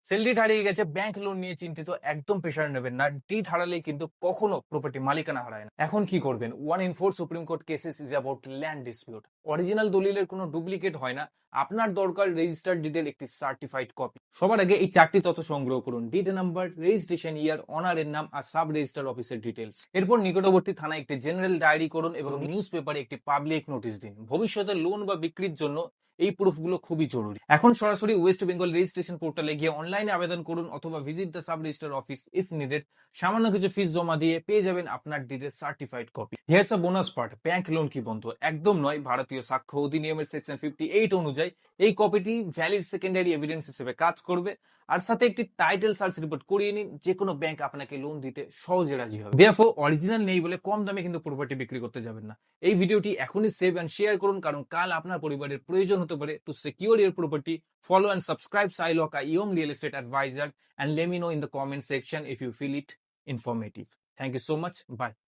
Sale deed হারিয়ে গেছে, bank loan নিয়ে চিন্তিত, একদম প্রেশার নেবেন না। ডিড হারালে কিন্তু কখনো প্রপার্টি মালিকানা হারায় না। এখন কি করবেন? 1 in 4 supreme court cases is about land dispute. Original দলিলের কোনো ডুপ্লিকেট হয় না। আপনার দরকার রেজিস্টার্ড ডিডের একটি সার্টিফাইড কপি। সবার আগে এই 4টি তথ্য সংগ্রহ করুন: ডিড নাম্বার, রেজিস্ট্রেশন ইয়ার, অনারের নাম আর সাব রেজিস্টার অফিসের ডিটেলস। এরপর নিকটবর্তী থানায় একটি জেনারেল ডায়েরি করুন এবং নিউজ পেপারে একটি পাবলিক নোটিশ দিন। ভবিষ্যতে লোন বা বিক্রির জন্য এই প্রুফগুলো খুবই জরুরি। এখন সরাসরি ওয়েস্ট বেঙ্গল রেজিস্ট্রেশন পোর্টালে গিয়ে অনলাইনে আবেদন করুন অথবা visit the sub register office if needed. সামান্য কিছু ফিস জমা দিয়ে পেয়ে যাবেন আপনার ডিডের certified copy. Here's a bonus part, bank loan কি বন্ধ? একদম নয়। ভারতীয় সাক্ষ্য অধিনিয়মের সেকশন 58 অনুযায়ী এই কপিটি ভ্যালিড সেকেন্ডারি এভিডেন্স হিসেবে কাজ করবে। আর সাথে একটি টাইটেল সার্চ রিপোর্ট করিয়ে নিন, যে কোনো ব্যাংক আপনাকে লোন দিতে সহজে রাজি হবে। দেয়ারফর অরিজিনাল নেই বলে কম দামে কিন্তু প্রপার্টি বিক্রি করতে যাবেন না। এই ভিডিওটি এখনই সেভ এন্ড শেয়ার করুন, কারণ কাল আপনার পরিবারের প্রয়োজন হতে পারে। To secure your property, follow and subscribe Sailoka Yom Real Estate Advisor and let me know in the comment section if you feel it informative. Thank you so much. Bye.